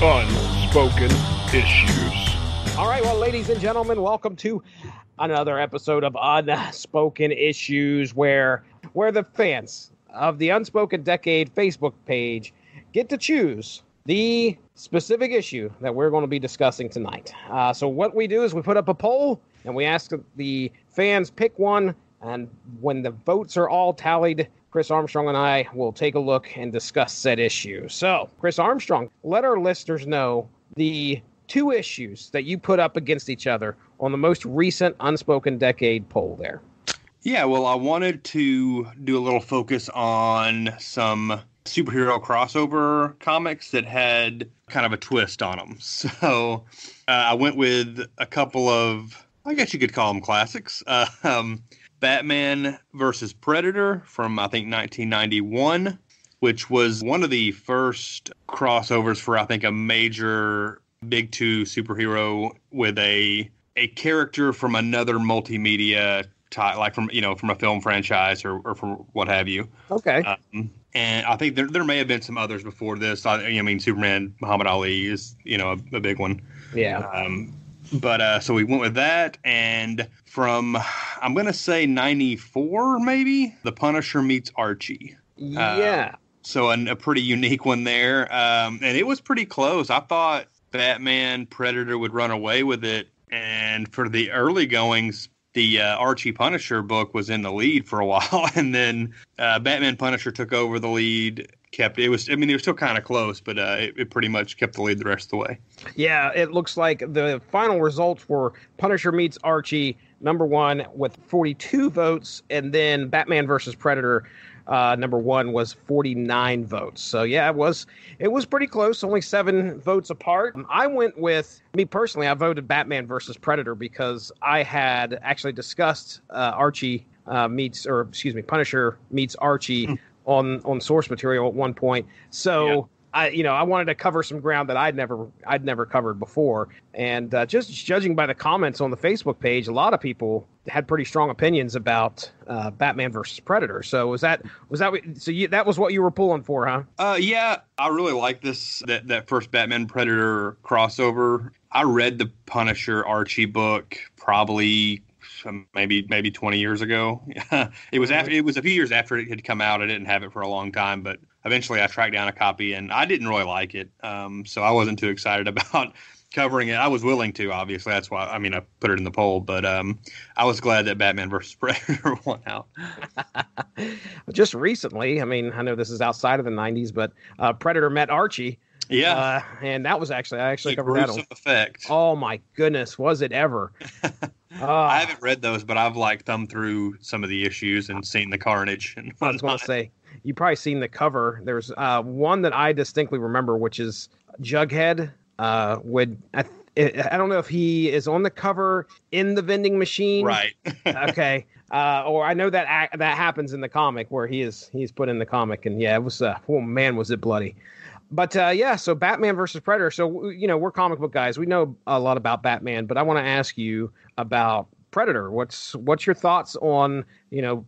Unspoken Issues. All right, well, ladies and gentlemen, welcome to another episode of Unspoken Issues, where the fans of the Unspoken Decade Facebook page get to choose the specific issue that we're going to be discussing tonight. So what we do is we put up a poll, and we ask the fans pick one, and when the votes are all tallied, Chris Armstrong and I will take a look and discuss said issue. So, Chris Armstrong, let our listeners know the two issues that you put up against each other on the most recent Unspoken Decade poll there. Yeah, well, I wanted to do a little focus on some superhero crossover comics that had kind of a twist on them. So I went with a couple of, I guess you could call them classics. Batman versus Predator from, I think, 1991, which was one of the first crossovers for, I think, a major Big Two superhero with a character from another multimedia type, like from a film franchise or from what have you. Okay. And I think there may have been some others before this. I mean, Superman, Muhammad Ali is, a big one. Yeah. But so we went with that, and from, I'm going to say 94, maybe, The Punisher meets Archie. Yeah. So a pretty unique one there. And it was pretty close. I thought Batman Predator would run away with it. And for the early goings, the Archie Punisher book was in the lead for a while. And then Batman Punisher took over the lead. It was still kind of close, but it pretty much kept the lead the rest of the way. Yeah, it looks like the final results were Punisher meets Archie, number one, with 42 votes, and then Batman versus Predator, number one, was 49 votes. So yeah, it was pretty close, only 7 votes apart. I went with, me personally, I voted Batman versus Predator because I had actually discussed Punisher meets Archie on source material at one point. So yeah. I wanted to cover some ground that I'd never covered before. And just judging by the comments on the Facebook page, a lot of people had pretty strong opinions about Batman versus Predator. So that was what you were pulling for, huh? Yeah, I really like that first Batman Predator crossover. I read the Punisher Archie book probably maybe 20 years ago. It was a few years after it had come out. I didn't have it for a long time, but eventually I tracked down a copy, and I didn't really like it. So I wasn't too excited about covering it. I was willing to, obviously. That's why, I put it in the poll, but I was glad that Batman versus Predator won out. Just recently, I know this is outside of the 90s, but Predator met Archie. Yeah. And that was I actually the covered that on effect. Oh my goodness, was it ever? I haven't read those, but I've thumbed through some of the issues and seen the carnage. And I was going to say, you've probably seen the cover. There's one that I distinctly remember, which is Jughead. I don't know if he is on the cover in the vending machine. Right. Okay. Or I know that happens in the comic where he's put in the comic, and yeah, it was oh man, was it bloody. But so Batman versus Predator. So we're comic book guys. We know a lot about Batman, but I want to ask you about Predator. What's your thoughts on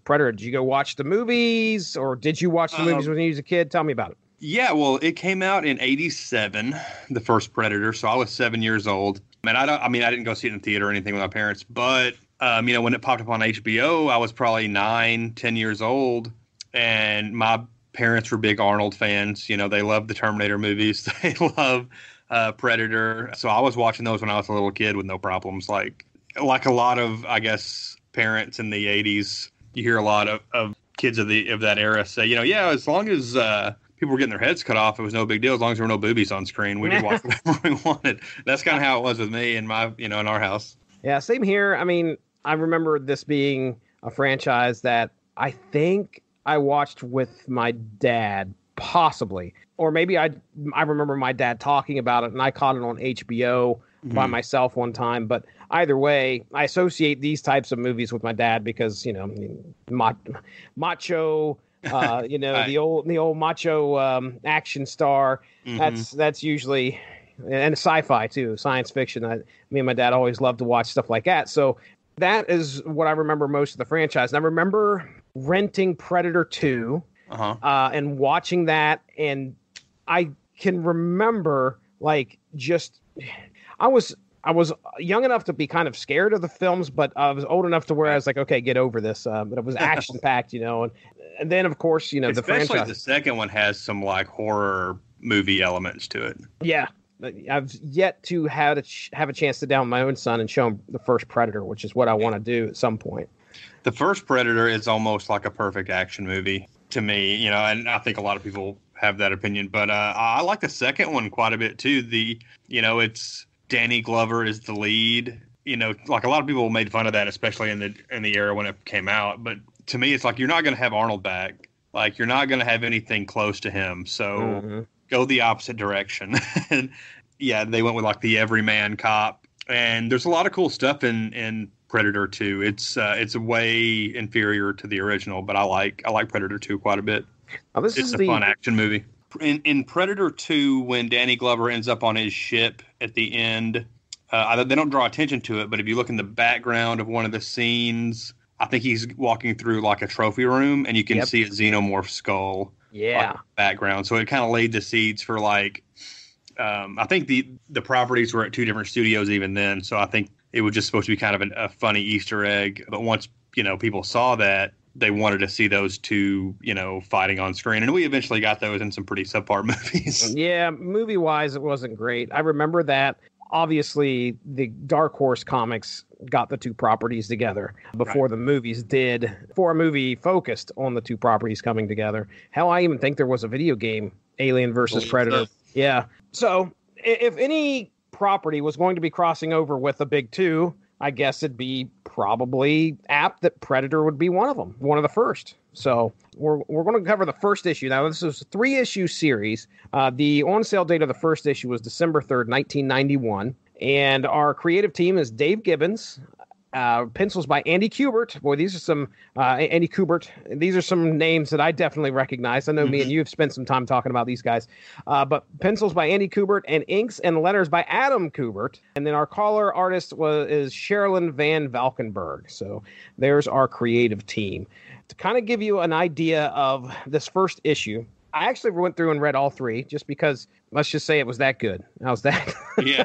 Predator? Did you go watch the movies, or did you watch the movies when you was a kid? Tell me about it. Yeah, well, it came out in '87, the first Predator. So I was 7 years old, and I didn't go see it in the theater or anything with my parents, but when it popped up on HBO, I was probably 9, 10 years old, and my parents were big Arnold fans. They love the Terminator movies. They love Predator. So I was watching those when I was a little kid with no problems. Like a lot of, I guess, parents in the 80s, you hear a lot of kids of that era say, as long as people were getting their heads cut off, it was no big deal. As long as there were no boobies on screen, we could watch whatever we wanted. That's kind of how it was with me and my, in our house. Yeah, same here. I remember this being a franchise that I think I watched with my dad, possibly. Or maybe I remember my dad talking about it, and I caught it on HBO by myself one time. But either way, I associate these types of movies with my dad because, macho, Right. the old macho action star. That's usually, and sci-fi too, science fiction. Me and my dad always loved to watch stuff like that. So that is what I remember most of the franchise. And I remember renting Predator 2 and watching that. And I can remember like just I was young enough to be kind of scared of the films, but I was old enough to where I was like, okay, get over this. But it was action packed, and then of course, the Especially franchise. the second one has some like horror movie elements to it. Yeah. I've yet to have a chance to sit down with my own son and show him the first Predator, which is what I want to do at some point. The first Predator is almost like a perfect action movie to me, and I think a lot of people have that opinion. But I like the second one quite a bit too. It's Danny Glover is the lead. Like a lot of people made fun of that, especially in the era when it came out. But to me, it's like you're not going to have Arnold back. Like you're not going to have anything close to him. So go the opposite direction. And yeah, they went with like the everyman cop. And there's a lot of cool stuff in Predator 2. It's way inferior to the original, but I like Predator 2 quite a bit. It's a fun action movie. In Predator 2, when Danny Glover ends up on his ship at the end, they don't draw attention to it, but if you look in the background of one of the scenes, I think he's walking through like a trophy room, and you can see a xenomorph skull. Yeah. Like, background. So it kind of laid the seeds for like, I think the properties were at two different studios even then. So I think it was just supposed to be kind of a funny Easter egg. But once, people saw that, they wanted to see those two, fighting on screen. And we eventually got those in some pretty subpar movies. Yeah, movie-wise, it wasn't great. I remember that. Obviously, the Dark Horse comics got the two properties together before the movies did, for a movie focused on the two properties coming together. Hell, I even think there was a video game, Alien versus Predator. Yeah. So if any property was going to be crossing over with a big two, I guess it'd be probably apt that Predator would be one of them, one of the first. So we're going to cover the first issue. Now, this is a 3-issue series. The on-sale date of the first issue was December 3rd, 1991. And our creative team is Dave Gibbons. Pencils by Andy Kubert. Boy, these are some Andy Kubert. These are some names that I definitely recognize. I know me and you have spent some time talking about these guys. But pencils by Andy Kubert and inks and letters by Adam Kubert. And then our color artist is Sherilyn Van Valkenburg. So there's our creative team. To kind of give you an idea of this first issue, I actually went through and read all three just because, let's just say it was that good. How's that? Yeah.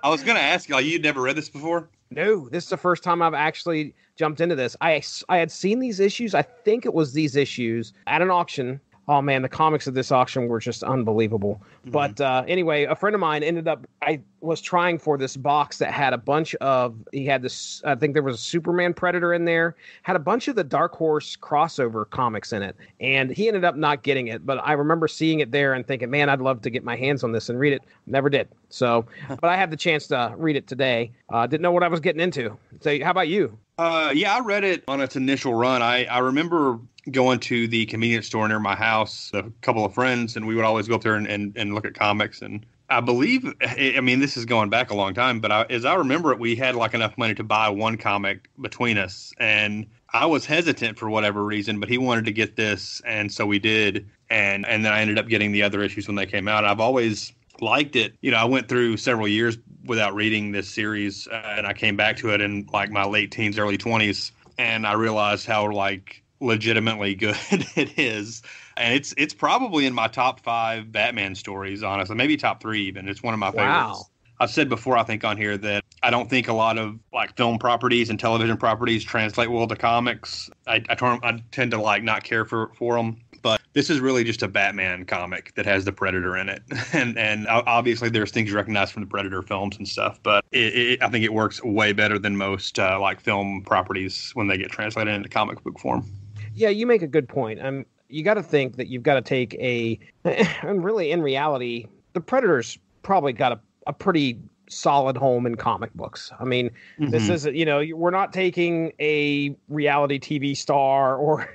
I was going to ask you, you'd never read this before? No, this is the first time I've actually jumped into this. I had seen these issues. I think it was these issues at an auction. Oh, man, the comics of this auction were just unbelievable. But anyway, a friend of mine I was trying for this box that had a bunch of, he had this, I think there was a Superman Predator in there, had a bunch of the Dark Horse crossover comics in it. And he ended up not getting it. But I remember seeing it there and thinking, man, I'd love to get my hands on this and read it. Never did. So, but I had the chance to read it today. Didn't know what I was getting into. So how about you? Yeah, I read it on its initial run. I remember going to the convenience store near my house, a couple of friends, and we would always go up there and look at comics. And I believe, I mean, this is going back a long time, but as I remember it, we had like enough money to buy one comic between us. And I was hesitant for whatever reason, but he wanted to get this, and so we did. And then I ended up getting the other issues when they came out. I've always liked it. I went through several years without reading this series, and I came back to it in like my late teens, early 20s, and I realized how like legitimately good it is. And it's probably in my top 5 Batman stories, honestly, maybe top 3 even. It's one of my favorites. I've said before, I think on here, that I don't think a lot of like film properties and television properties translate well to comics. I tend to like not care for them. But this is really just a Batman comic that has the Predator in it. And obviously there's things you recognize from the Predator films and stuff. But I think it works way better than most like film properties when they get translated into comic book form. Yeah, you make a good point. You got to think that you've got to take and really in reality, the Predator's probably got a pretty solid home in comic books. I mean, this isn't, we're not taking a reality TV star or,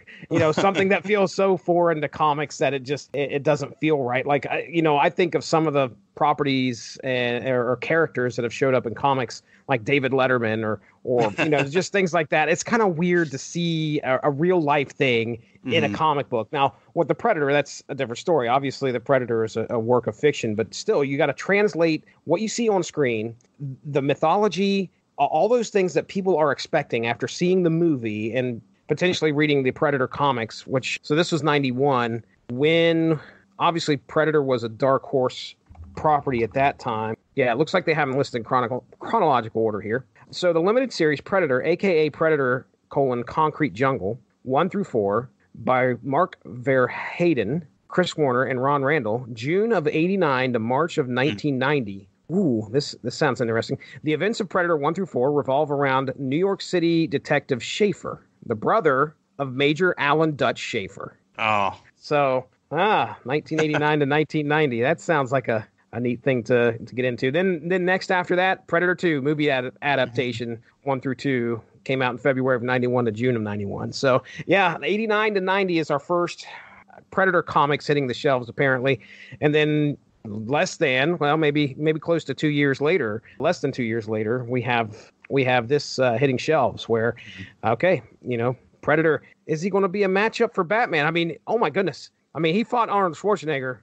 something that feels so foreign to comics that it doesn't feel right. Like, I think of some of the properties or characters that have showed up in comics, like David Letterman or just things like that. It's kind of weird to see a real life thing in a comic book. Now, with the Predator, that's a different story. Obviously, the Predator is a work of fiction, but still, you got to translate what you see on screen, the mythology, all those things that people are expecting after seeing the movie and potentially reading the Predator comics, so this was 91, when obviously Predator was a Dark Horse property at that time. Yeah, it looks like they have them listed in chronological order here. So the limited series Predator, a.k.a. Predator, Concrete Jungle, 1 through 4, by Mark Verheiden, Chris Warner, and Ron Randall, June of 89 to March of 1990. Ooh, this sounds interesting. The events of Predator 1 through 4 revolve around New York City detective Schaefer, the brother of Major Alan Dutch Schaefer. Oh. So, 1989 to 1990. That sounds like a neat thing to get into. Then next after that, Predator 2 movie adaptation 1 through 2 came out in February of 91 to June of 91. So, yeah, 89 to 90 is our first Predator comics hitting the shelves, apparently. And then maybe close to 2 years later, less than 2 years later, we have this hitting shelves where, okay, Predator, is he going to be a matchup for Batman? I mean, oh my goodness. I mean, he fought Arnold Schwarzenegger.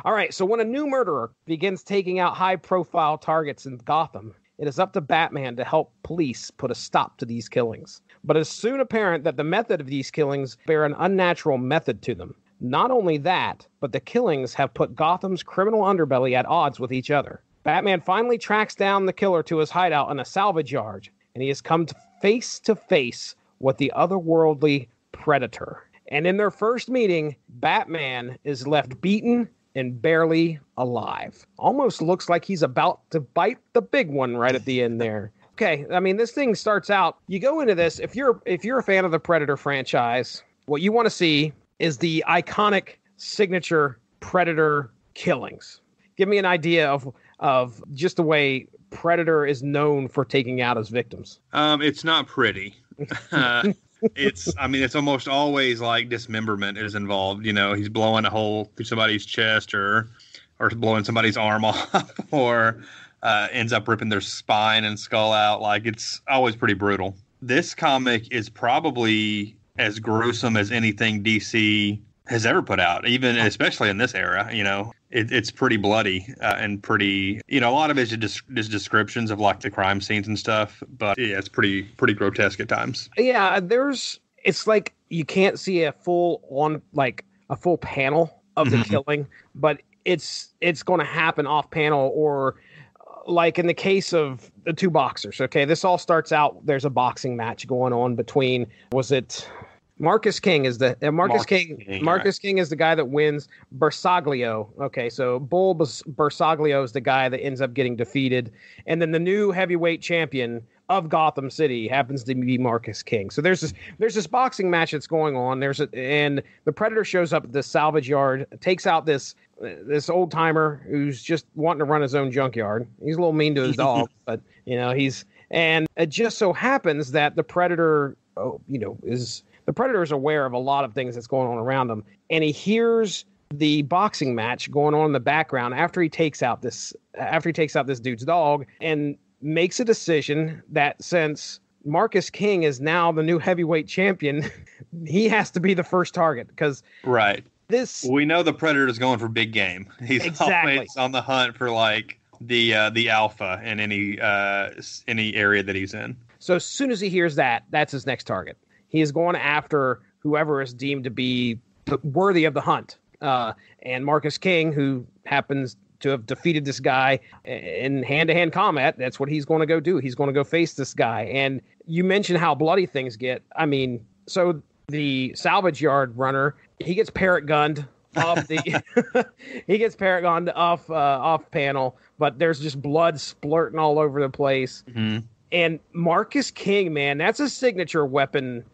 All right, so when a new murderer begins taking out high-profile targets in Gotham, it is up to Batman to help police put a stop to these killings. But it's soon apparent that the method of these killings bear an unnatural method to them. Not only that, but the killings have put Gotham's criminal underbelly at odds with each other. Batman finally tracks down the killer to his hideout in a salvage yard, and he has come face to face with the otherworldly Predator. And in their first meeting, Batman is left beaten and barely alive. Almost looks like he's about to bite the big one right at the end there. Okay, I mean, this thing starts out, you go into this, if you're a fan of the Predator franchise, what you want to see is the iconic signature Predator killings. Give me an idea of just the way Predator is known for taking out his victims. It's not pretty. It's almost always like dismemberment is involved. He's blowing a hole through somebody's chest or blowing somebody's arm off or ends up ripping their spine and skull out. Like, it's always pretty brutal. This comic is probably as gruesome as anything DC has ever put out, especially in this era. It's pretty bloody and pretty, a lot of it is just descriptions of like the crime scenes and stuff. But yeah, it's pretty grotesque at times. Yeah, it's like you can't see a full panel of the killing, but it's going to happen off panel, or like in the case of the two boxers. Okay, this all starts out, there's a boxing match going on between, was it Marcus King is the Marcus King is the guy that wins. Bersaglio. Okay, so Bull Bersaglio is the guy that ends up getting defeated, and then the new heavyweight champion of Gotham City happens to be Marcus King. So there's this boxing match that's going on. And the Predator shows up at the salvage yard, takes out this old timer who's just wanting to run his own junkyard. He's a little mean to his dog, but and it just so happens that the Predator, the Predator is aware of a lot of things that's going on around him, and he hears the boxing match going on in the background after he takes out this dude's dog, and makes a decision that since Marcus King is now the new heavyweight champion, he has to be the first target, because we know the Predator is going for big game. He's always on the hunt for like the alpha in any area that he's in. So as soon as he hears that, that's his next target. He is going after whoever is deemed to be worthy of the hunt. And Marcus King, who happens to have defeated this guy in hand-to-hand combat, that's what he's going to go do. He's going to go face this guy. And you mentioned how bloody things get. I mean, so the salvage yard runner, he gets parrot gunned off off panel, but there's just blood splurting all over the place. Mm-hmm. And Marcus King, man, that's a signature weapon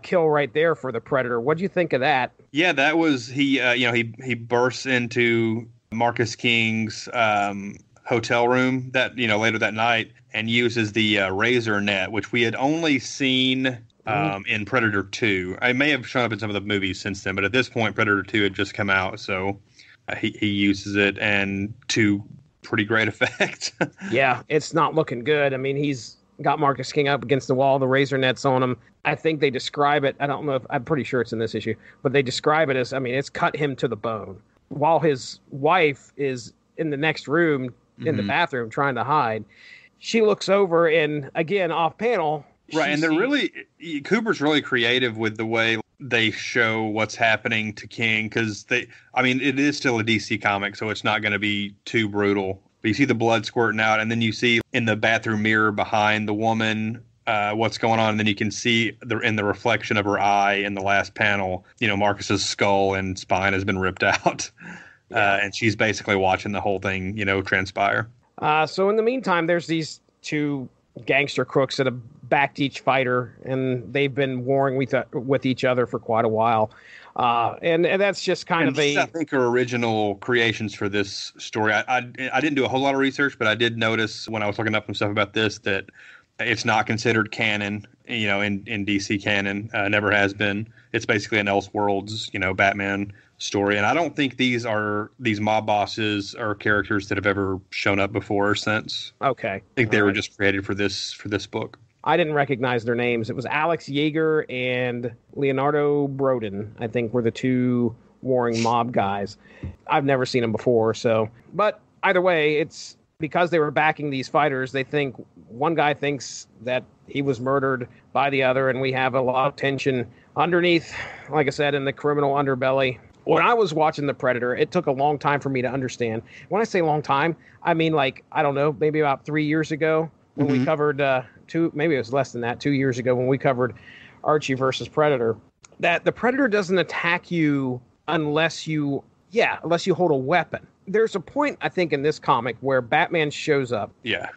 kill right there for the Predator. What'd you think of that? Yeah, that was he bursts into Marcus King's hotel room that later that night and uses the razor net, which we had only seen in Predator 2. I may have shown up in some of the movies since then, but at this point, Predator 2 had just come out, so he uses it, and to pretty great effect. Yeah, it's not looking good. I mean, he's got Marcus King up against the wall, the razor net's on him. I think they describe it, I don't know if, I'm pretty sure it's in this issue, but they describe it as, I mean, it's cut him to the bone. While his wife is in the next room, in the bathroom, trying to hide, she looks over and, again, off panel. Right, and Cooper's really creative with the way they show what's happening to King, because it is still a DC comic, so it's not going to be too brutal. But you see the blood squirting out, and then you see in the bathroom mirror behind the woman what's going on, and then you can see in the reflection of her eye in the last panel, Marcus's skull and spine has been ripped out. And she's basically watching the whole thing, transpire. So in the meantime, there's these two gangster crooks that have backed each fighter, and they've been warring with each other for quite a while. And that's just kind of I think are original creations for this story. I didn't do a whole lot of research, but I did notice when I was looking up some stuff about this that it's not considered canon, in DC canon. Never has been. It's basically an Elseworlds, Batman story. And I don't think these mob bosses are characters that have ever shown up before or since. Okay. I think they were just created for this book. I didn't recognize their names. It was Alex Yeager and Leonardo Brodin, I think, were the two warring mob guys. I've never seen them before, but either way, it's because they were backing these fighters. They think one guy thinks that he was murdered by the other, and we have a lot of tension underneath, like I said, in the criminal underbelly. When I was watching The Predator, it took a long time for me to understand. When I say long time, I mean, I don't know, maybe about 3 years ago when we covered maybe it was less than that, 2 years ago when we covered Archie versus Predator, that the Predator doesn't attack you unless you hold a weapon. There's a point, I think, in this comic where Batman shows up. Yeah.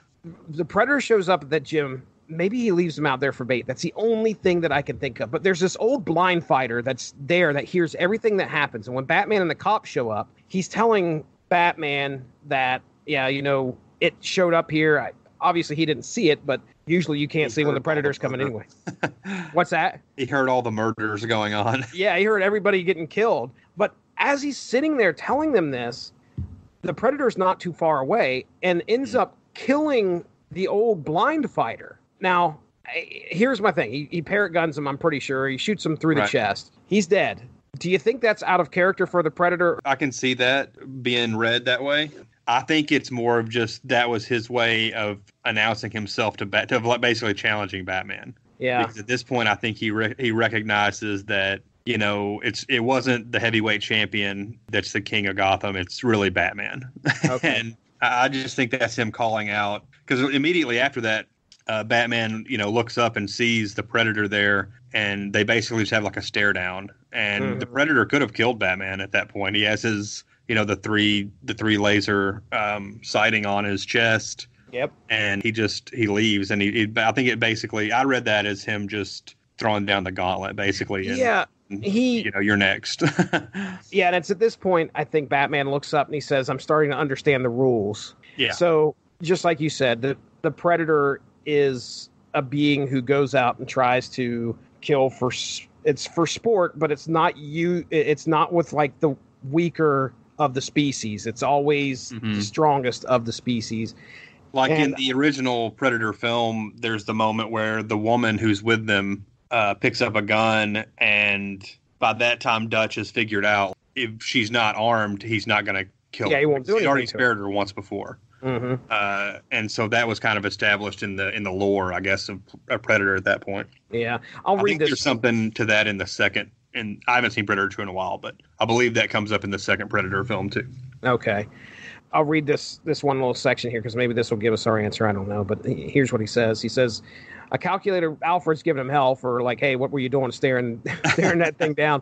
The Predator shows up at that gym. Maybe he leaves him out there for bait. That's the only thing that I can think of. But there's this old blind fighter that's there that hears everything that happens. And when Batman and the cops show up, he's telling Batman that, it showed up here. Obviously, he didn't see it, but usually you can't see when the Predator's coming anyway. What's that? He heard all the murders going on. Yeah, he heard everybody getting killed. But as he's sitting there telling them this, the Predator's not too far away and ends up killing the old blind fighter. Now, here's my thing. He parrot guns him, I'm pretty sure. He shoots him through the chest. He's dead. Do you think that's out of character for the Predator? I can see that being read that way. I think it's more of just that was his way of announcing himself to basically challenging Batman. Yeah. Because at this point, I think he recognizes that, it wasn't the heavyweight champion that's the king of Gotham. It's really Batman. Okay. And I just think that's him calling out. Because immediately after that, Batman, looks up and sees the Predator there, and they basically just have like a stare down. And the Predator could have killed Batman at that point. He has his, the three laser sighting on his chest. Yep. And he leaves, and I think it basically, I read that as him just throwing down the gauntlet, basically. And, yeah. You're next. Yeah, and it's at this point, I think Batman looks up and he says, I'm starting to understand the rules. Yeah. So, just like you said, the Predator is a being who goes out and tries to kill for sport, but it's not with like the weaker of the species. It's always the strongest of the species. Like in the original Predator film, there's the moment where the woman who's with them picks up a gun, and by that time Dutch has figured out if she's not armed, he's not going to kill her. Yeah, he won't do anything. He already spared her once before. And so that was kind of established in the lore, I guess, of Predator at that point. Yeah, I think there's something to that in the second, and I haven't seen Predator 2 in a while, but I believe that comes up in the second Predator film too. Okay. I'll read this one little section here because maybe this will give us our answer. I don't know, but here's what he says. He says, a calculator, Alfred's giving him hell for like, hey, what were you doing staring that thing down?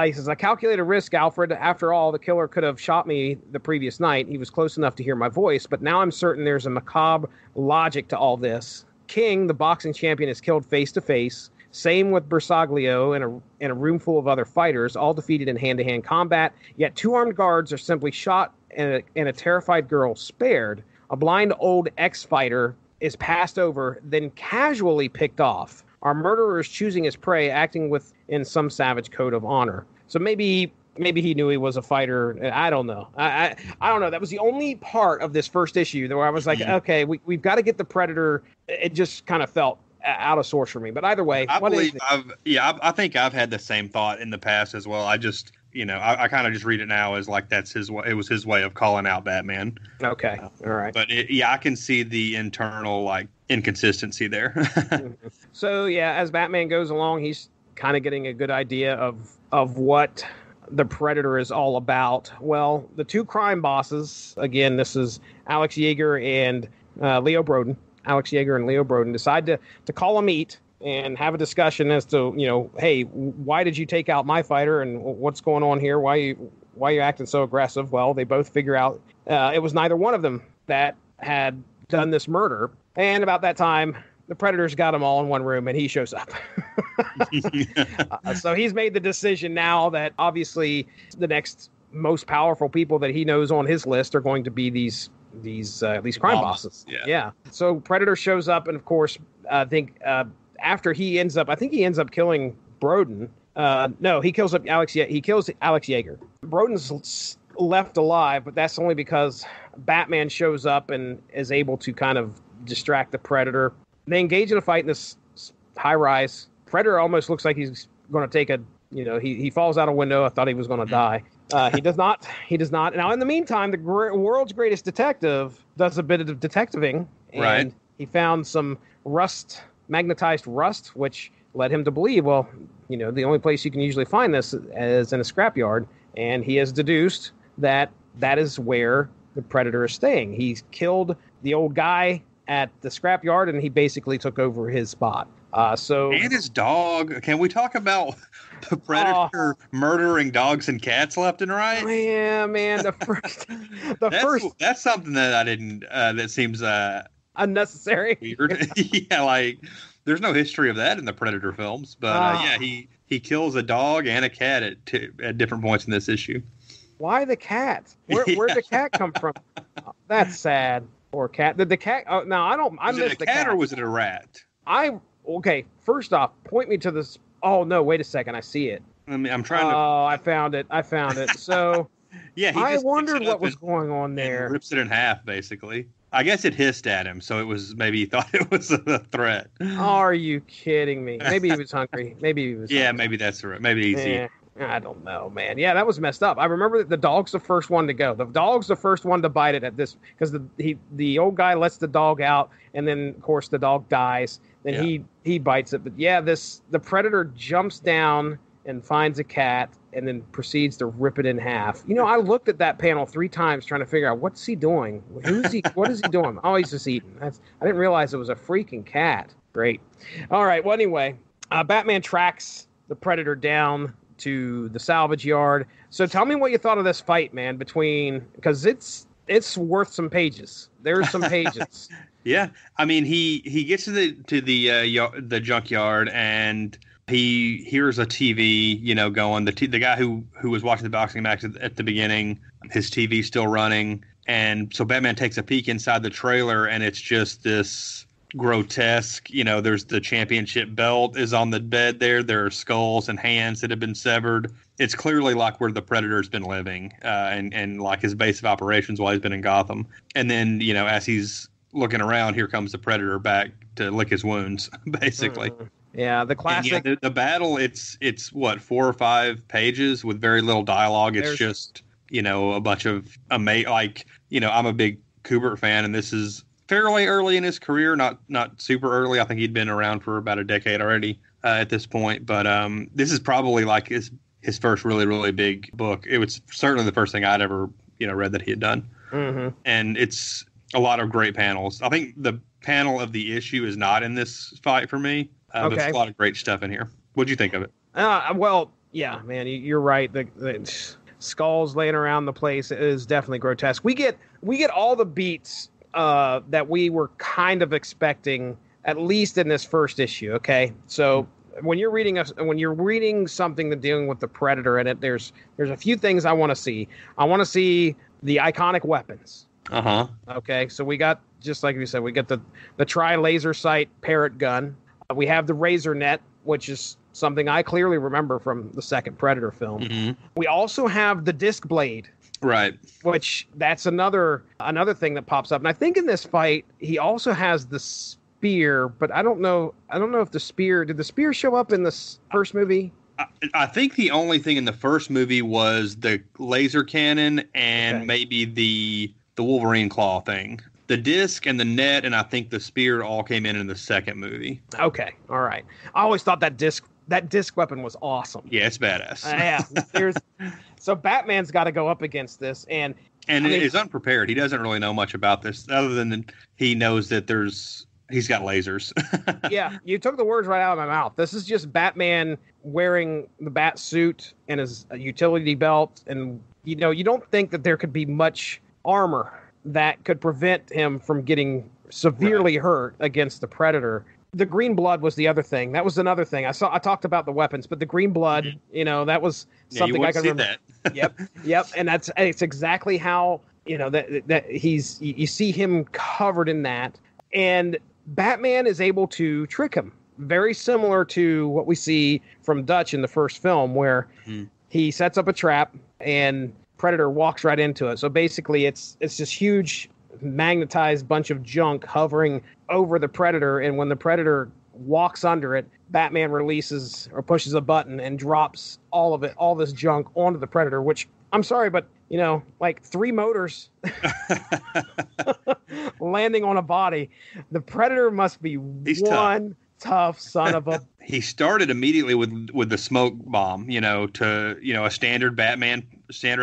He says, I calculated risk, Alfred. After all, the killer could have shot me the previous night. He was close enough to hear my voice, but now I'm certain there's a macabre logic to all this. King, the boxing champion, is killed face to face. Same with Bersaglio and a room full of other fighters, all defeated in hand-to-hand combat. Yet two armed guards are simply shot and a terrified girl spared. A blind old ex-fighter is passed over, then casually picked off. Our murderer is choosing his prey, acting within some savage code of honor. So maybe he knew he was a fighter. I don't know. I don't know. That was the only part of this first issue where I was like, okay, we've got to get the Predator. It just kind of felt out of sorts for me. But either way, I think I've had the same thought in the past as well. I just, I kind of just read it now as like that's his way. It was his way of calling out Batman. Okay, all right. But I can see the internal like inconsistency there. So yeah, as Batman goes along, he's kind of getting a good idea of what the Predator is all about. Well, the two crime bosses, again, this is Alex Yeager and Leo Broden. Alex Yeager and Leo Broden decide to call a meet and have a discussion as to, hey, why did you take out my fighter and what's going on here? Why are you acting so aggressive? Well, they both figure out it was neither one of them that had done this murder. And about that time, the Predator's got them all in one room, and he shows up. So he's made the decision now that obviously the next most powerful people that he knows on his list are going to be these crime bosses. Yeah. So Predator shows up, and of course, I think after he ends up killing Broden. No, he kills Alex Yeager. Broden's left alive, but that's only because Batman shows up and is able to kind of distract the Predator. They engage in a fight in this high rise. Predator almost looks like he's going to take he falls out a window. I thought he was going to die. He does not. Now, in the meantime, the world's greatest detective does a bit of detectiving. And right. He found some magnetized rust, which led him to believe, well, the only place you can usually find this is in a scrapyard. And he has deduced that is where the Predator is staying. He's killed the old guy at the scrapyard, and he basically took over his spot. And his dog. Can we talk about the Predator murdering dogs and cats left and right? Yeah, man. That's something that I didn't. That seems unnecessary. Weird. Yeah, like there's no history of that in the Predator films, but he kills a dog and a cat at different points in this issue. Why the cat? Where'd the cat come from? That's sad. Or cat? Did the cat? Oh, no, I don't. I missed the cat. Was it a cat or was it a rat? Okay. First off, point me to this. Oh no! Wait a second. I see it. I'm trying to. Oh, I found it. So. Yeah. I wondered what was going on there. Rips it in half, basically. I guess it hissed at him, so it was maybe he thought it was a threat. Are you kidding me? Maybe he was hungry. Yeah, maybe that's right. Maybe he's eating. I don't know, man. Yeah, that was messed up. I remember that the dog's the first one to go. The dog's the first one to bite it at this because the old guy lets the dog out, and then of course the dog dies. Then he bites it. But yeah, the Predator jumps down and finds a cat, and then proceeds to rip it in half. I looked at that panel 3 times trying to figure out what's he doing. What is he doing? Oh, he's just eating. I didn't realize it was a freaking cat. Great. All right. Well, anyway, Batman tracks the Predator down to the salvage yard. So tell me what you thought of this fight, man, because it's worth some pages. There's some pages. Yeah. I mean, he gets to the junkyard and he hears a TV, going. The guy who was watching the boxing match at the beginning, his TV's still running. And so Batman takes a peek inside the trailer, and it's just this grotesque, there's the championship belt is on the bed there. There are skulls and hands that have been severed. It's clearly like where the Predator's been living and like his base of operations while he's been in Gotham. And then, as he's looking around, here comes the Predator back to lick his wounds, basically. Yeah, the classic. The battle, it's what, 4 or 5 pages with very little dialogue. It's just, a bunch of I'm a big Kubert fan, and this is fairly early in his career, not super early. I think he'd been around for about a decade already at this point. But this is probably like his first really, really big book. It was certainly the first thing I'd ever read that he had done. Mm-hmm. And it's a lot of great panels. I think the panel of the issue is not in this fight for me. Okay. There's a lot of great stuff in here. What'd you think of it? Well, yeah, man, you're right. The skulls laying around the place is definitely grotesque. We get all the beats that we were kind of expecting, at least in this first issue. Okay, so when you're reading something that's dealing with the Predator in it, there's a few things I want to see. I want to see the iconic weapons. Okay, so we got, just like you said, we got the tri-laser sight parrot gun. We have the razor net, which is something I clearly remember from the second Predator film. Mm-hmm. We also have the disc blade. Right. Which that's another thing that pops up. And I think in this fight, he also has the spear, but I don't know if did the spear show up in the first movie? I think the only thing in the first movie was the laser cannon and maybe the Wolverine claw thing. The disc and the net and I think the spear all came in the second movie. Okay. All right. I always thought that disc that disc weapon was awesome. Yeah, it's badass. So Batman's got to go up against this, and is unprepared. He doesn't really know much about this, other than he knows that he's got lasers. Yeah, you took the words right out of my mouth. This is just Batman wearing the bat suit and his utility belt, and you don't think that there could be much armor that could prevent him from getting severely hurt against the Predator. The green blood was the other thing. That was another thing. I talked about the weapons, but the green blood, that was something I can remember. That. Yep. And it's exactly how, that you see him covered in that. And Batman is able to trick him. Very similar to what we see from Dutch in the first film, where he sets up a trap and Predator walks right into it. So basically it's this huge magnetized bunch of junk hovering over the Predator, and when the Predator walks under it, Batman releases or pushes a button and drops all this junk onto the Predator, which, I'm sorry, but like 3 motors landing on a body. The Predator must be tough son of a. He started immediately with the smoke bomb, a standard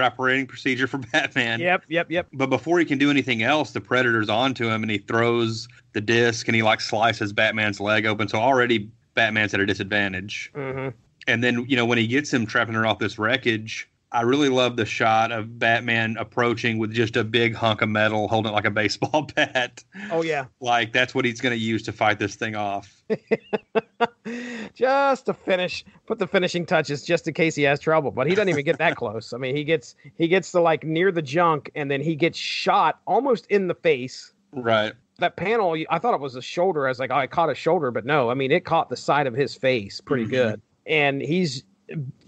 operating procedure for Batman. Yep. But before he can do anything else, the Predator's onto him, and he throws the disc, and he slices Batman's leg open. So already Batman's at a disadvantage. Mm-hmm. And then when he gets him trapping her off this wreckage, I really love the shot of Batman approaching with just a big hunk of metal, holding it like a baseball bat. Oh, yeah. Like, that's what he's going to use to fight this thing off. Just to put the finishing touches, just in case he has trouble. But he doesn't even get that close. I mean, he gets to near the junk, and then he gets shot almost in the face. Right. That panel, I thought it was a shoulder. I was like, I caught a shoulder, but no. I mean, it caught the side of his face pretty good. And he's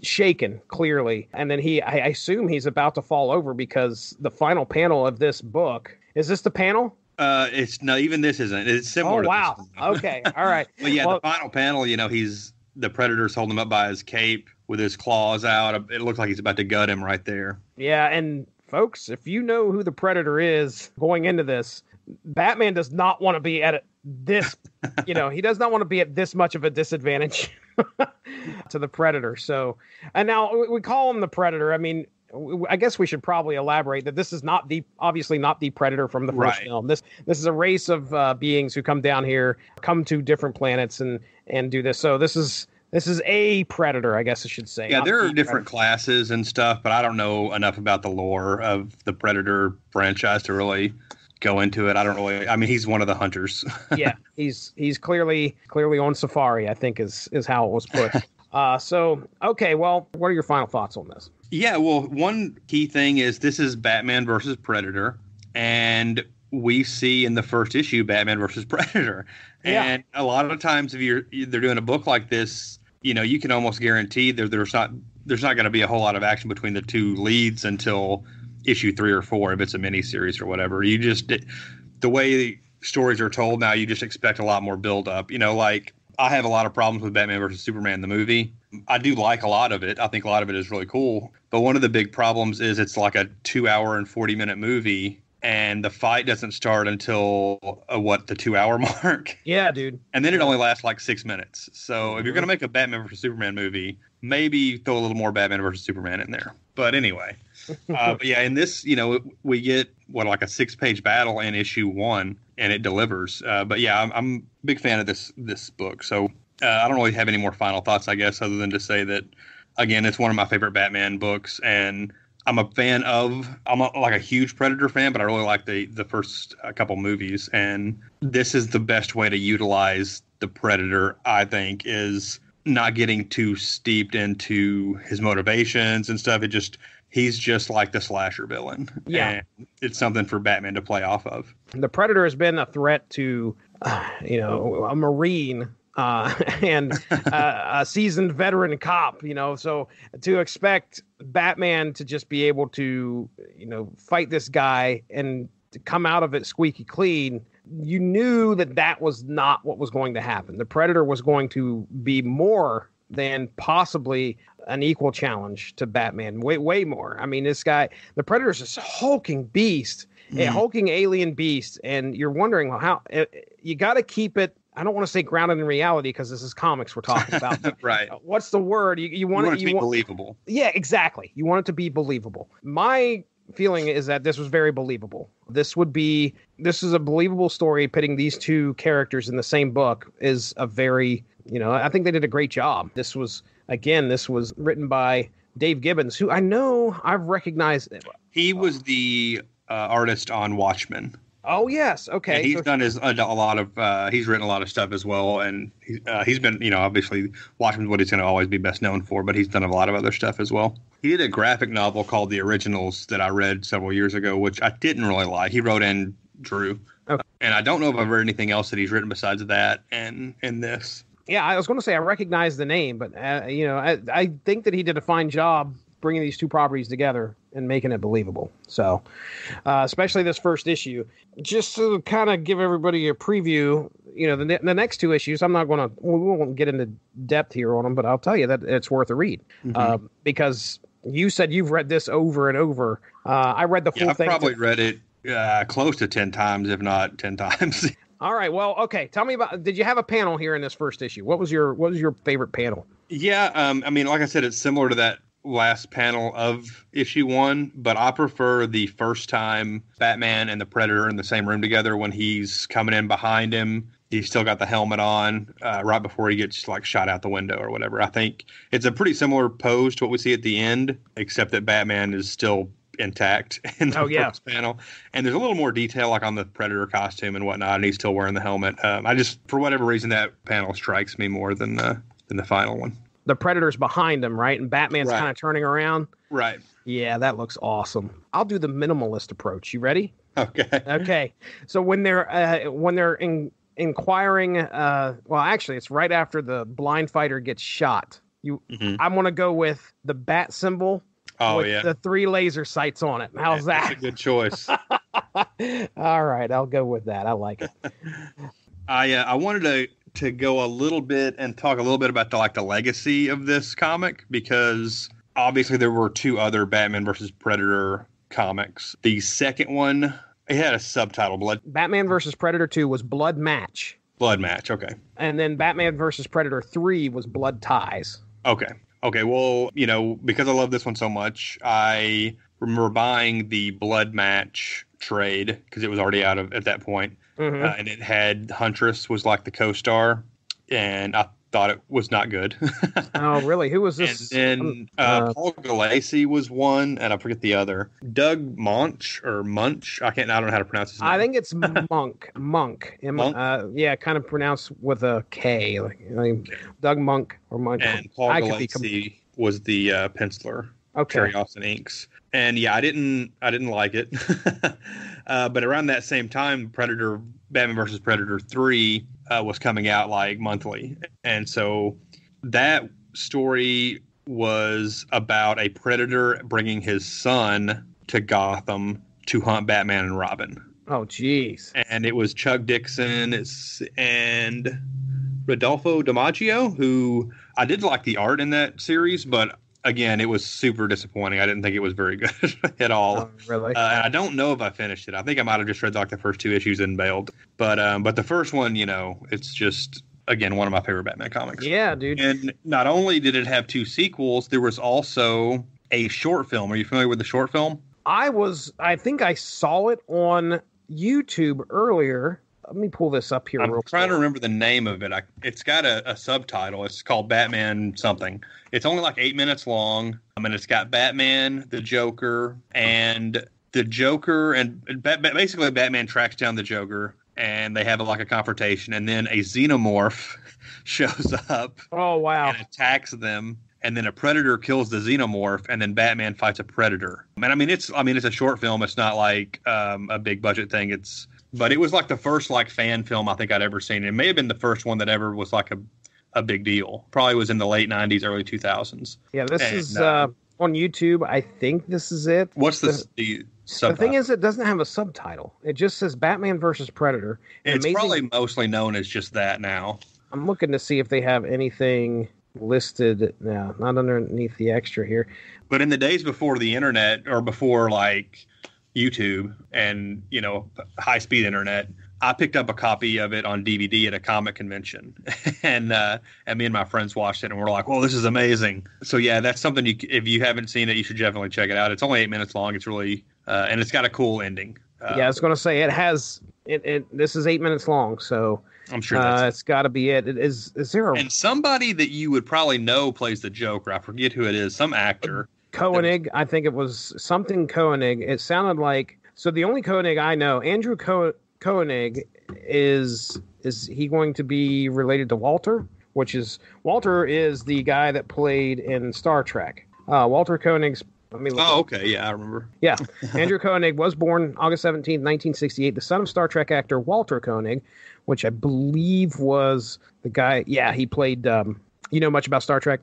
shaken, clearly. And then I assume he's about to fall over, because the final panel of this book, is this the panel? Even this isn't. It's similar. Oh, wow. Okay. All right. But yeah, the final panel, the Predator's holding him up by his cape with his claws out. It looks like he's about to gut him right there. Yeah. And folks, if you know who the Predator is going into this, Batman does not want to be at this, he does not want to be at this much of a disadvantage to the Predator. And now we call him the Predator. I mean, I guess we should probably elaborate that this is obviously not the Predator from the first film. This is a race of beings who come down here, come to different planets and do this. So this is a Predator, I guess I should say. Yeah, there are different classes and stuff, but I don't know enough about the lore of the Predator franchise to really go into it. I don't really. I mean, he's one of the hunters. Yeah, he's clearly on safari, I think is how it was put. Okay, well, what are your final thoughts on this? Yeah, well, one key thing is this is Batman versus Predator, and we see in the first issue Batman versus Predator. And a lot of times if they're doing a book like this, you can almost guarantee there's not going to be a whole lot of action between the two leads until issue 3 or 4 if it's a miniseries or whatever. The way stories are told now, you just expect a lot more build up. I have a lot of problems with Batman versus Superman, the movie. I do like a lot of it. I think a lot of it is really cool. But one of the big problems is it's like a 2-hour and 40-minute movie, and the fight doesn't start until the 2-hour mark. Yeah, dude. And then it only lasts like 6 minutes. So if you're going to make a Batman versus Superman movie, maybe throw a little more Batman versus Superman in there. But anyway, but yeah, in this, we get like a 6-page battle in issue 1, and it delivers. But yeah, I'm a big fan of this book. So I don't really have any more final thoughts, I guess, other than to say that, again, it's one of my favorite Batman books, and I'm a huge Predator fan, but I really like the first couple movies, and this is the best way to utilize the Predator, I think, is not getting too steeped into his motivations and stuff. He's just like the slasher villain. Yeah. And it's something for Batman to play off of. The Predator has been a threat to, a Marine and a seasoned veteran cop, so to expect Batman to just be able to, fight this guy and to come out of it squeaky clean, you knew that was not what was going to happen. The Predator was going to be more than possibly an equal challenge to Batman. Way more. I mean, this guy, the Predator is this hulking beast, a hulking alien beast. And you're wondering, well, how you got to keep it I don't want to say grounded in reality because this is comics we're talking about. But, right. What's the word? You want it to be believable. Yeah, exactly. You want it to be believable. My feeling is that this was very believable. This is a believable story. Pitting these two characters in the same book is a very, I think they did a great job. This was written by Dave Gibbons, who I know I've recognized. He was the artist on Watchmen. Oh yes, okay. And he's he's written a lot of stuff as well, and he's been, obviously Watchmen's what he's going to always be best known for, but he's done a lot of other stuff as well. He did a graphic novel called The Originals that I read several years ago, which I didn't really like. He wrote and drew, okay. And I don't know if I've read anything else that he's written besides that and this. Yeah, I was going to say I recognize the name, but I think that he did a fine job bringing these two properties together and making it believable. So, especially this first issue, just to kind of give everybody a preview, the next two issues, we won't get into depth here on them, but I'll tell you that it's worth a read, because you said you've read this over and over. I read the full thing. I've probably read it close to 10 times, if not 10 times. All right. Well, okay. Tell me did you have a panel here in this first issue? What was your favorite panel? Yeah. Like I said, it's similar to that last panel of issue 1, but I prefer the first time Batman and the Predator in the same room together when he's coming in behind him. He's still got the helmet on right before he gets shot out the window or whatever. I think it's a pretty similar pose to what we see at the end, except that Batman is still intact in the first panel. And there's a little more detail on the Predator costume and whatnot, and he's still wearing the helmet. I just, for whatever reason, that panel strikes me more than the final one. The Predator's behind him, right? And Batman's kind of turning around. Right. Yeah, that looks awesome. I'll do the minimalist approach. You ready? Okay. Okay. So when they're inquiring, actually, it's right after the blind fighter gets shot. I'm going to go with the bat symbol. Oh, with the 3 laser sights on it. How's that? That's a good choice. All right, I'll go with that. I like it. I wanted to go a little bit and talk a little bit about the legacy of this comic, because obviously there were 2 other Batman versus Predator comics. The second one, it had a subtitle. Batman versus Predator 2 was Blood Match. Blood Match, okay. And then Batman versus Predator 3 was Blood Ties. Okay, well, because I love this one so much, I remember buying the Blood Match trade because it was already out at that point. And it had Huntress was the co-star, and I thought it was not good. Oh, really? Who was this? And then Paul Galassi was one, and I forget the other. Doug Munch. I don't know how to pronounce his name. I think it's Monk. Monk? Kind of pronounced with a K. Doug Monk or Monk. And Paul Galassi was the penciler. Okay. Terry Austin inks. And I didn't like it. But around that same time, Batman vs. Predator 3 was coming out monthly. And so that story was about a Predator bringing his son to Gotham to hunt Batman and Robin. Oh, jeez. And it was Chuck Dixon and Rodolfo DiMaggio, who I did like the art in that series, but again, it was super disappointing. I didn't think it was very good at all. Oh, really? And I don't know if I finished it. I think I might have just read the first 2 issues and bailed. But the first one, it's just, again, one of my favorite Batman comics. Yeah, dude. And not only did it have 2 sequels, there was also a short film. Are you familiar with the short film? I think I saw it on YouTube earlier. Let me pull this up here. I'm trying to remember the name of it. It's got a subtitle. It's called Batman something. It's only 8 minutes long. And it's got Batman, the Joker, and basically Batman tracks down the Joker, and they have a confrontation, and then a xenomorph shows up. Oh, wow. And attacks them. And then a Predator kills the xenomorph, and then Batman fights a Predator. And it's a short film. It's not a big budget thing. But it was the first fan film I think I'd ever seen. It may have been the first one that ever was a big deal. Probably was in the late 90s, early 2000s. Yeah, this is on YouTube. I think this is it. What's the subtitle? The thing is, it doesn't have a subtitle. It just says Batman versus Predator. It's probably mostly known as just that now. I'm looking to see if they have anything listed now. Not underneath the extra here. But in the days before the internet, or before YouTube and high-speed internet, I picked up a copy of it on DVD at a comic convention, and me and my friends watched it, and we're like, "Well, this is amazing!" So yeah, that's something if you haven't seen it, you should definitely check it out. It's only 8 minutes long. It's really and it's got a cool ending. Yeah, I was going to say it has. This is 8 minutes long, so I'm sure that's it's got to be it. Is there a and somebody that you would probably know plays the Joker? I forget who it is. Some actor. Koenig. I think it was something Koenig. It sounded like so. The only Koenig I know, Andrew Koenig, is he going to be related to Walter? Walter is the guy that played in Star Trek. Walter Koenig's. Okay. Yeah, I remember. Yeah. Andrew Koenig was born August 17th, 1968, the son of Star Trek actor Walter Koenig, which I believe was the guy. Yeah, he played. You know much about Star Trek?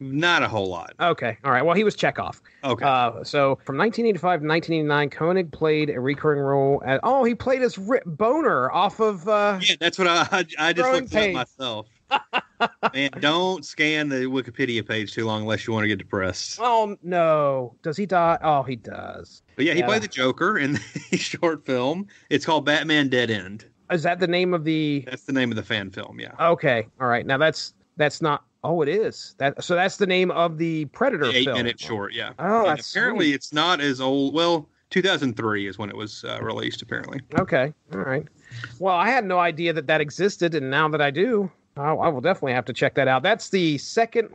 Not a whole lot. Okay. All right. Well, he was Chekhov. Okay. So from 1985 to 1989, Koenig played a recurring role as. Oh, he played as Rip Boner off of. Yeah, that's what I just looked it up myself. Man, don't scan the Wikipedia page too long unless you want to get depressed. Oh, no. Does he die? Oh, he does. But yeah, he played the Joker in the short film. It's called Batman Dead End. Is that the name of the... That's the name of the fan film, yeah. Okay. All right. Now, that's not... Oh, it is. So that's the name of the Predator the film. 8-minute short, yeah. Oh, and that's apparently sweet. It's not as old. Well, 2003 is when it was released, apparently. Okay. All right. Well, I had no idea that existed, and now that I do... I will definitely have to check that out. That's the second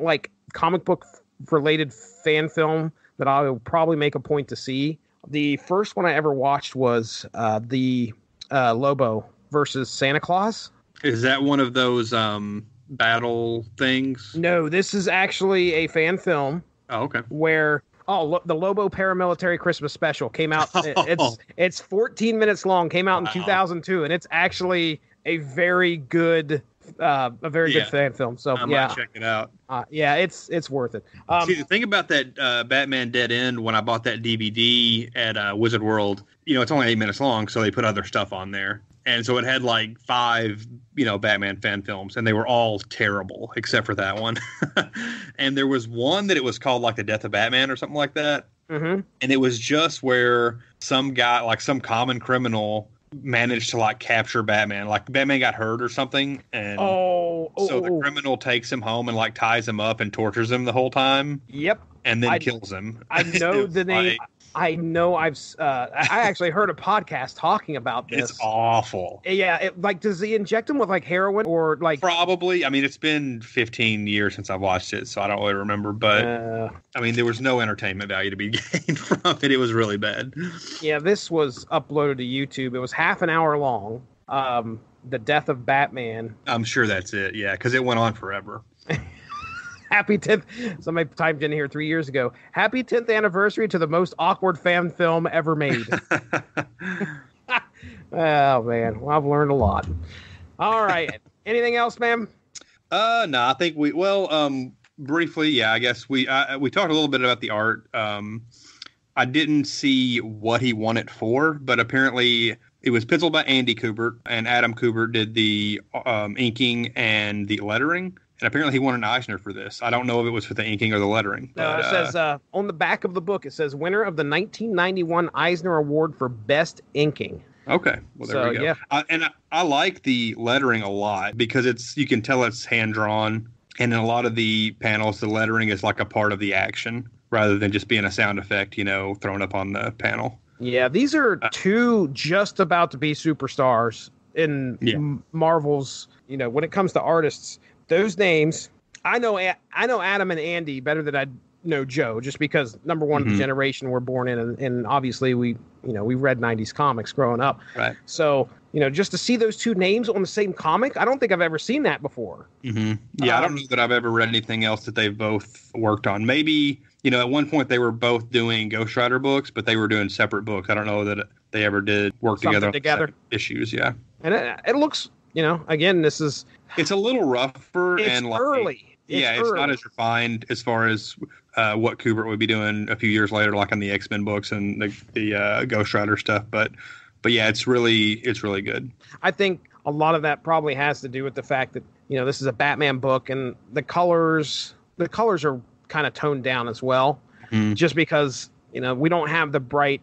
comic book related fan film that I will probably make a point to see. The first one I ever watched was the Lobo versus Santa Claus. Is that one of those battle things? No, this is actually a fan film. Oh, okay. Where the Lobo Paramilitary Christmas Special came out. It's 14 minutes long. Came out in 2002, and it's actually a very good. Good fan film. So I might check it out. It's worth it. See, the thing about that Batman Dead End, when I bought that DVD at Wizard World, it's only 8 minutes long, so they put other stuff on there, and so it had 5 Batman fan films, and they were all terrible except for that one. And there was one that it was called The Death of Batman or something like that, and it was just where some guy, some common criminal, managed to capture Batman. Batman got hurt or something, and the criminal takes him home and ties him up and tortures him the whole time. Yep. And then kills him. I know the name. I know I actually heard a podcast talking about this. It's awful. Yeah, does he inject him with heroin or Probably. I mean, it's been 15 years since I've watched it, so I don't really remember. But there was no entertainment value to be gained from it. It was really bad. Yeah, this was uploaded to YouTube. It was half an hour long. The Death of Batman. I'm sure that's it. Yeah, because it went on forever. Happy 10th. Somebody typed in here 3 years ago. Happy 10th anniversary to the most awkward fan film ever made. Oh, man. Well, I've learned a lot. All right. Anything else, ma'am? No, I think briefly, yeah, I guess we talked a little bit about the art. I didn't see what he won it for, but apparently it was penciled by Andy Kubert, and Adam Kubert did the inking and the lettering. And apparently he won an Eisner for this. I don't know if it was for the inking or the lettering. But, it says on the back of the book, it says winner of the 1991 Eisner Award for Best Inking. Okay. Well, there we go. Yeah. I like the lettering a lot because you can tell it's hand-drawn. And in a lot of the panels, the lettering is a part of the action rather than just being a sound effect, thrown up on the panel. Yeah, these are two just about to be superstars in Marvel's, when it comes to artists. Those names, I know Adam and Andy better than I know Joe, just because number one, the generation we're born in, and obviously we read 90s comics growing up. Right. So, just to see those two names on the same comic, I don't think I've ever seen that before. Mm-hmm. Yeah, I don't know that I've ever read anything else that they've both worked on. Maybe, at one point they were both doing Ghost Rider books, but they were doing separate books. I don't know that they ever did work together on issues. Yeah. And it looks, again, it's a little rougher and early. It's not as refined as far as what Kubert would be doing a few years later, like on the X-Men books and the Ghost Rider stuff. But yeah, it's really good. I think a lot of that probably has to do with the fact that this is a Batman book and the colors are kind of toned down as well, just because we don't have the bright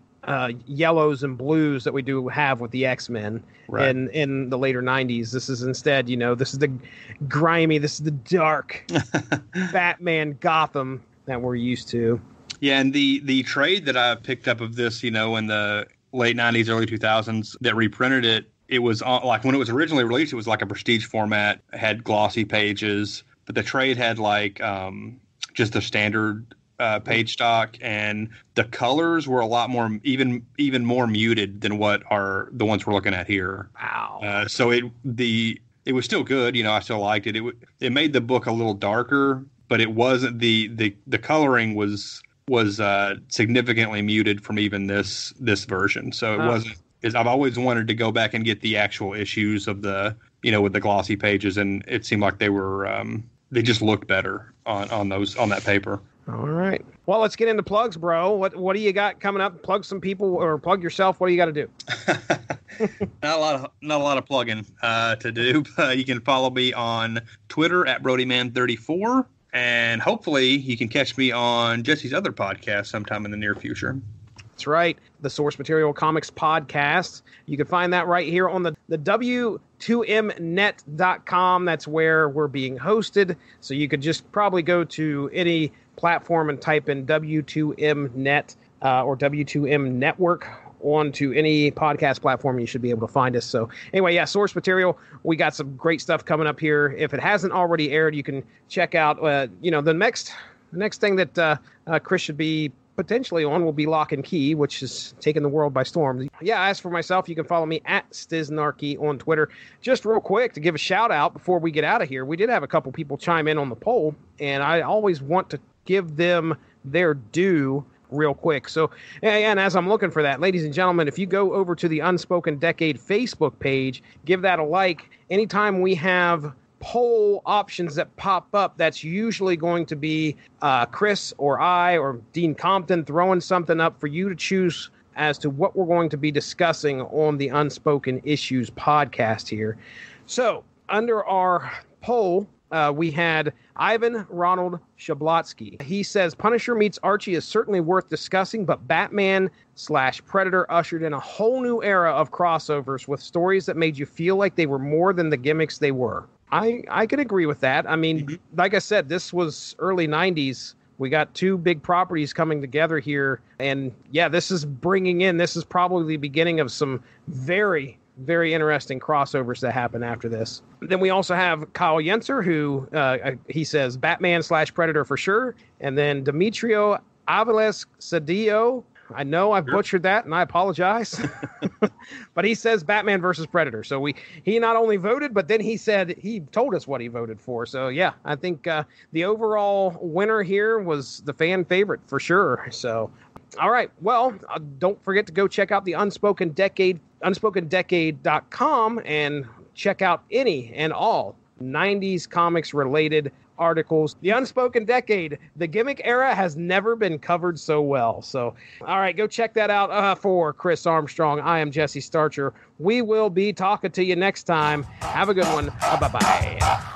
yellows and blues that we do have with the X-Men Right. in the later 90s. This is instead, this is the grimy, this is the dark Batman Gotham that we're used to. Yeah, and the trade that I picked up of this, in the late 90s, early 2000s that reprinted it, it was like when it was originally released, it was like a prestige format, had glossy pages, but the trade had like just the standard page stock, and the colors were a lot more, even more muted than what are the ones we're looking at here. Wow. So it was still good. I still liked it. It made the book a little darker, but it wasn't the coloring was significantly muted from even this version. So it wasn't. I've always wanted to go back and get the actual issues of the with the glossy pages, and it seemed like they were they just looked better on that paper. All right. Well, let's get into plugs, bro. What do you got coming up? Plug some people or plug yourself. What do you got to do? Not a lot of plugging to do. But you can follow me on Twitter at BrodyMan34, and hopefully you can catch me on Jesse's other podcast sometime in the near future. That's right. The Source Material Comics Podcast. You can find that right here on the W2Mnet.com. That's where we're being hosted. So you could just probably go to any platform and type in W2Mnet or W2M Network onto any podcast platform. You should be able to find us. So anyway, yeah, Source Material. We got some great stuff coming up here. If it hasn't already aired, you can check out, the next thing that Chris should be potentially on will be Lock and Key, which is taking the world by storm. Yeah, as for myself, you can follow me at Stiznarky on Twitter. Just real quick to give a shout out before we get out of here, we did have a couple people chime in on the poll, and I always want to give them their due real quick. So, and as I'm looking for that, ladies and gentlemen, if you go over to the Unspoken Decade Facebook page, give that a like. Anytime we have poll options that pop up, that's usually going to be Chris or I or Dean Compton throwing something up for you to choose as to what we're going to be discussing on the Unspoken Issues podcast here. So under our poll, we had Ivan Ronald Shablotsky. He says Punisher meets Archie is certainly worth discussing, but Batman/Predator ushered in a whole new era of crossovers with stories that made you feel like they were more than the gimmicks they were. I could agree with that. I mean, like I said, this was early 90s. We got two big properties coming together here. And yeah, this is probably the beginning of some very, very interesting crossovers that happen after this. Then we also have Kyle Yenser, who he says Batman/Predator for sure. And then Demetrio Aviles Cedillo. I know I've butchered that, and I apologize. But he says Batman versus Predator. So he not only voted, but then he told us what he voted for. So yeah, I think the overall winner here was the fan favorite for sure. So, all right. Well, don't forget to go check out the Unspoken Decade, UnspokenDecade.com, and check out any and all 90s comics related articles. The Unspoken Decade, the gimmick era has never been covered so well. So, all right, go check that out. For Chris Armstrong, I am Jesse Starcher. We will be talking to you next time. Have a good one. Bye-bye.